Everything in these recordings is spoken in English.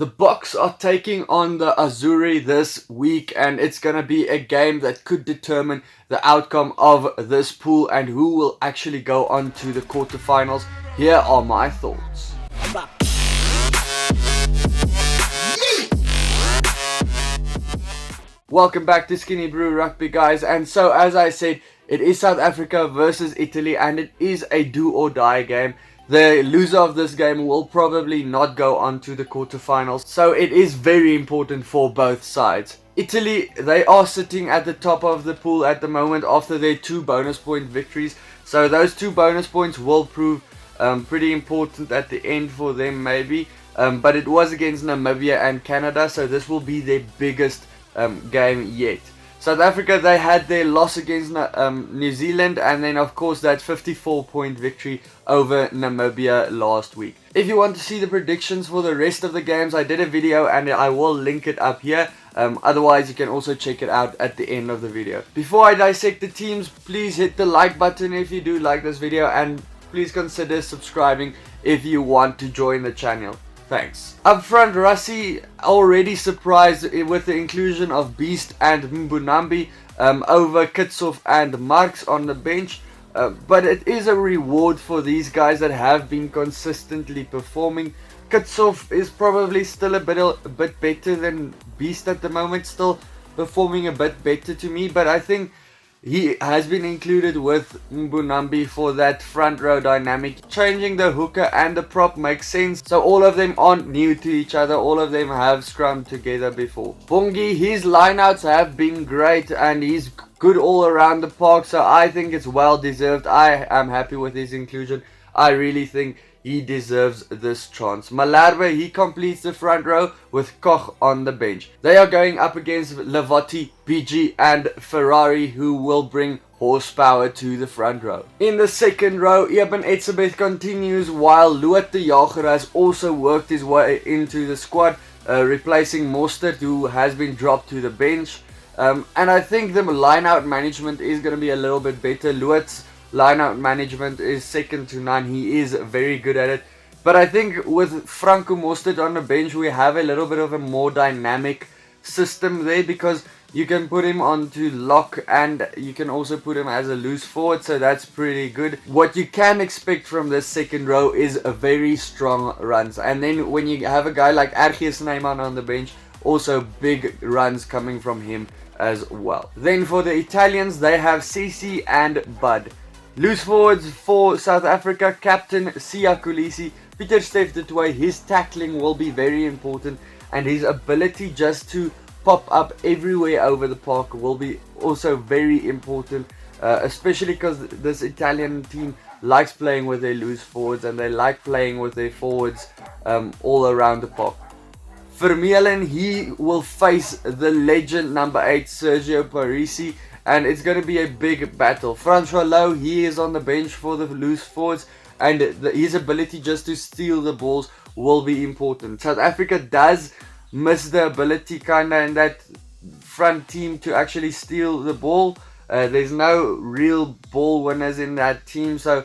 The Boks are taking on the Azuri this week, and it's going to be a game that could determine the outcome of this pool and who will actually go on to the quarterfinals. Here are my thoughts. Welcome back to SkinnyBru Rugby, guys. And so, as I said, it is South Africa versus Italy, and it is a do or die game. The loser of this game will probably not go on to the quarterfinals, so it is very important for both sides. Italy, they are sitting at the top of the pool at the moment after their 2 bonus point victories, so those 2 bonus points will prove pretty important at the end for them maybe, but it was against Namibia and Canada, so this will be their biggest game yet. South Africa, they had their loss against New Zealand, and then of course that 54-point victory over Namibia last week. If you want to see the predictions for the rest of the games, I did a video and I will link it up here. Otherwise, you can also check it out at the end of the video. Before I dissect the teams, please hit the like button if you do like this video, and please consider subscribing if you want to join the channel. Thanks. Up front, Rassie already surprised with the inclusion of Beast and Mbunambi over Kitshoff and Marks on the bench. But it is a reward for these guys that have been consistently performing. Kitshoff is probably still a bit better than Beast at the moment, still performing a bit better to me, but I think he has been included with Mbunambi for that front row dynamic. Changing the hooker and the prop makes sense, so all of them aren't new to each other, all of them have scrummed together before. Bongi, his lineouts have been great and he's good all around the park, so I think it's well deserved. I am happy with his inclusion. I really think he deserves this chance. Malherbe, he completes the front row with Koch on the bench. They are going up against Lavotti, BG and Ferrari, who will bring horsepower to the front row. In the second row, Eben Etzebeth continues, while Loat de Jager has also worked his way into the squad, replacing Mostert, who has been dropped to the bench. And I think the line-out management is going to be a little bit better. Loat's line-out management is second to none. He is very good at it. But I think with Franco Mostert on the bench, we have a little bit of a more dynamic system there, because you can put him onto lock and you can also put him as a loose forward, so that's pretty good. What you can expect from this second row is a very strong runs, and then when you have a guy like Argees Neyman on the bench, also big runs coming from him as well. Then for the Italians, they have Sisi and Bud. Loose forwards for South Africa, captain Sia Kolisi, Pieter Steph du Toit. His tackling will be very important, and his ability just to pop up everywhere over the park will be also very important, especially because this Italian team likes playing with their loose forwards and they like playing with their forwards all around the park. Vermeulen, he will face the legend number 8 Sergio Parisi, and it's going to be a big battle. Francois Lowe, he is on the bench for the loose forwards, and his ability just to steal the balls will be important. South Africa does miss the ability kinda in that front team to actually steal the ball. There's no real ball winners in that team, so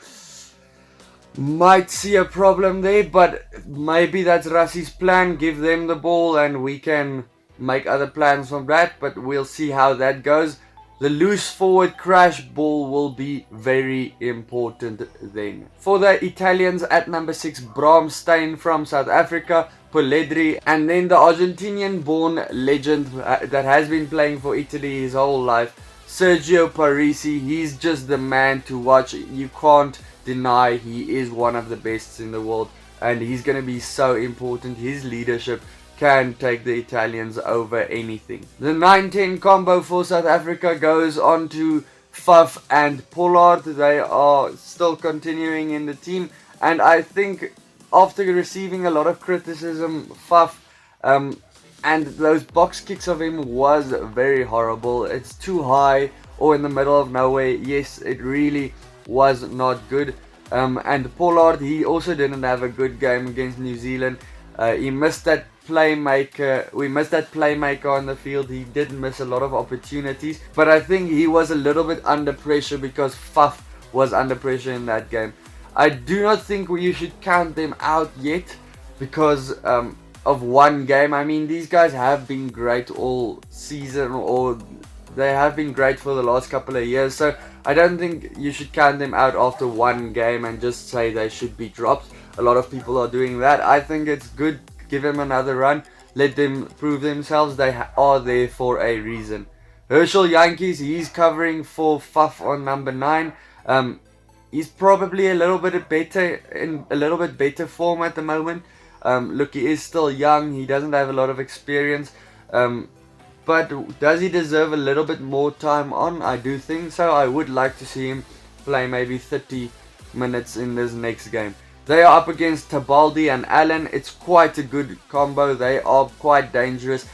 might see a problem there, but maybe that's Rassie's plan. Give them the ball and we can make other plans from that, but we'll see how that goes. The loose forward crash ball will be very important then. For the Italians, at number 6, Bram Steyn from South Africa, Polledri, and then the Argentinian-born legend that has been playing for Italy his whole life, Sergio Parisi. He's just the man to watch. You can't deny he is one of the best in the world, and he's going to be so important. His leadership can take the Italians over anything. The 9-10 combo for South Africa goes on to Faf and Pollard. They are still continuing in the team, and I think after receiving a lot of criticism, Faf and those box kicks of him was very horrible. It's too high or in the middle of nowhere. Yes, it really was not good. And Pollard, he also didn't have a good game against New Zealand. He missed that playmaker. We missed that playmaker on the field. He did miss a lot of opportunities, but I think he was a little bit under pressure because Faf was under pressure in that game. I do not think you should count them out yet, because of one game. I mean, these guys have been great all season, or they have been great for the last couple of years, so I don't think you should count them out after one game and just say they should be dropped. A lot of people are doing that. I think it's good, give them another run, let them prove themselves. They are there for a reason. Herschel Yankees, he's covering for Faf on number 9. He's probably a little bit better form at the moment. Look, he is still young, he doesn't have a lot of experience, but does he deserve a little bit more time on? I do think so. I would like to see him play maybe 30 minutes in this next game. They are up against Tabaldi and Allen. It's quite a good combo. They are quite dangerous.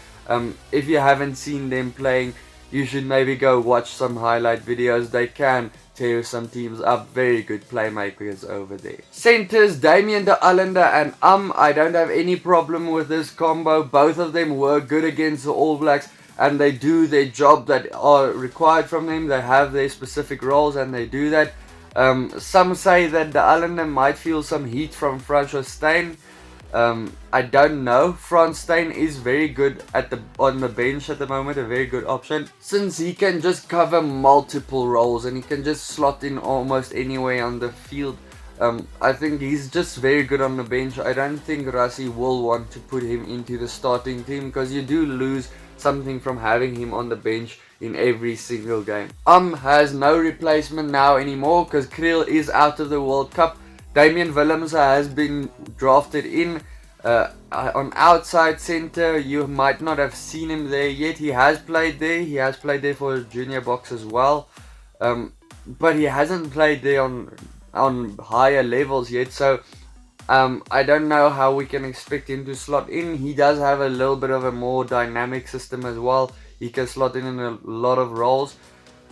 If you haven't seen them playing, you should maybe go watch some highlight videos. They can tear some teams up. Very good playmakers over there. Centers, Damien de Allende and I don't have any problem with this combo. Both of them were good against the All Blacks, and they do their job that are required from them. They have their specific roles and they do that. Some say that de Allende might feel some heat from Francois Steyn. I don't know. Frans Steyn is very good on the bench at the moment, a very good option, since he can just cover multiple roles and he can just slot in almost anywhere on the field. I think he's just very good on the bench. I don't think Rassie will want to put him into the starting team, because you do lose something from having him on the bench in every single game. Has no replacement now anymore because Kriel is out of the World Cup. Damian Willemse has been drafted in on outside center. You might not have seen him there yet. He has played there. He has played there for junior box as well, but he hasn't played there on higher levels yet. So I don't know how we can expect him to slot in. He does have a little bit of a more dynamic system as well. He can slot in a lot of roles.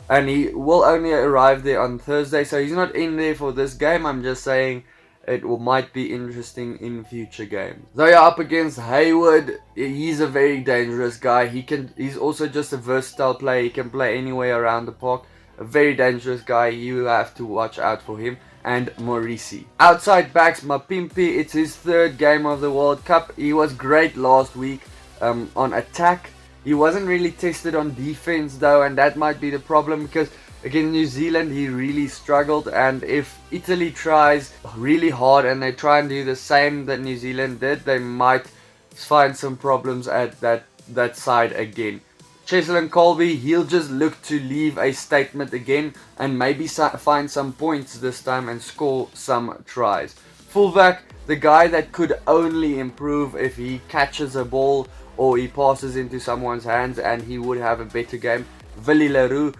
And he will only arrive there on Thursday, so he's not in there for this game. I'm just saying it might be interesting in future games. They are up against Hayward. He's a very dangerous guy. He's also just a versatile player. He can play anywhere around the park. A very dangerous guy. You have to watch out for him. And Morisi. Outside backs, Mapimpi. It's his 3rd game of the World Cup. He was great last week on attack. He wasn't really tested on defense though, and that might be the problem, because against New Zealand he really struggled, and if Italy tries really hard and they try and do the same that New Zealand did, they might find some problems at that side again. Cheslin Colby, he'll just look to leave a statement again and maybe find some points this time and score some tries. Fullback, the guy that could only improve if he catches a ball or he passes into someone's hands, and he would have a better game. Willie Leroux,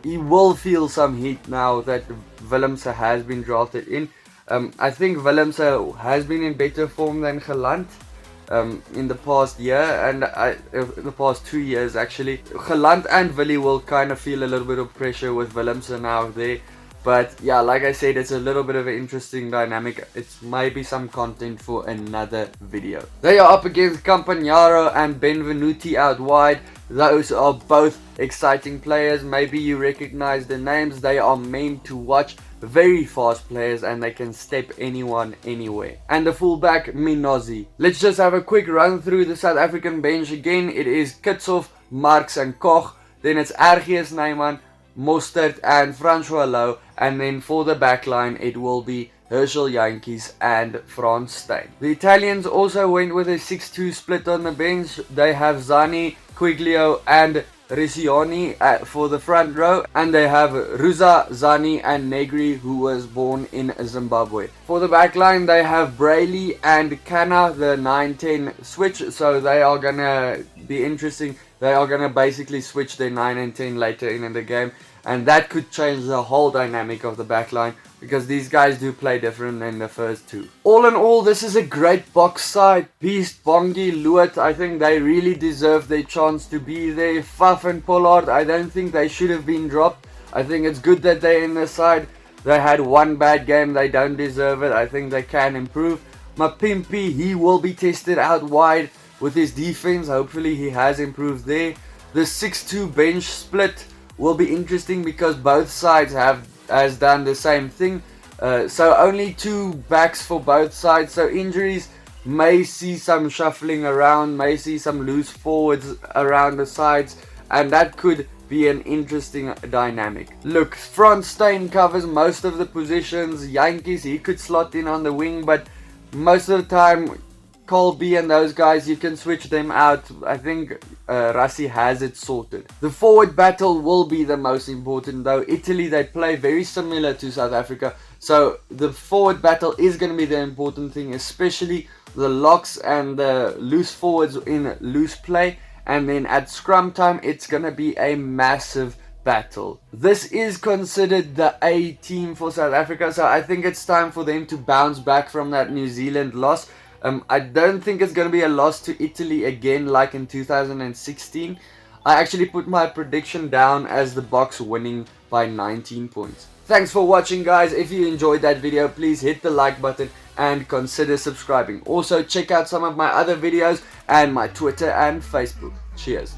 he will feel some heat now that Willemse has been drafted in. I think Willemse has been in better form than Gelant in the past year, and the past 2 years actually. Gelant and Willie will kind of feel a little bit of pressure with Willemse now there. But yeah, like I said, it's a little bit of an interesting dynamic. It's maybe some content for another video. They are up against Campagnaro and Benvenuti out wide. Those are both exciting players. Maybe you recognize the names. They are meant to watch. Very fast players, and they can step anyone anywhere. And the fullback, Minozi. Let's just have a quick run through the South African bench again. It is Kitshoff, Marx and Koch. Then it's Ergies Neyman, Mostert and Francois Louw, and then for the backline it will be Herschel Yankees and Frans Steyn. The Italians also went with a 6-2 split on the bench. They have Zani, Quiglio and Riccioni for the front row, and they have Ruza, Zani and Negri, who was born in Zimbabwe. For the backline they have Brayley and Kana, the 9-10 switch, so they are gonna be interesting. They are gonna basically switch their 9 and 10 later in the game, and that could change the whole dynamic of the backline, because these guys do play different than the first two. All in all, this is a great box side. Beast, Bongi, Luat, I think they really deserve their chance to be there. Faf and Pollard, I don't think they should have been dropped. I think it's good that they're in the side. They had one bad game, they don't deserve it. I think they can improve. Mapimpi, he will be tested out wide with his defense. Hopefully he has improved there. The 6-2 bench split will be interesting because both sides has done the same thing. So only 2 backs for both sides. So injuries may see some shuffling around, may see some loose forwards around the sides, and that could be an interesting dynamic. Look, Frans Steyn covers most of the positions. Yankees, he could slot in on the wing, but most of the time Colby and those guys, you can switch them out. I think Rassie has it sorted. The forward battle will be the most important though. Italy, they play very similar to South Africa, so the forward battle is going to be the important thing, especially the locks and the loose forwards in loose play. And then at scrum time, it's going to be a massive battle. This is considered the A team for South Africa, so I think it's time for them to bounce back from that New Zealand loss. I don't think it's going to be a loss to Italy again like in 2016. I actually put my prediction down as the Boks winning by 19 points. Thanks for watching, guys. If you enjoyed that video, please hit the like button and consider subscribing. Also, check out some of my other videos and my Twitter and Facebook. Cheers.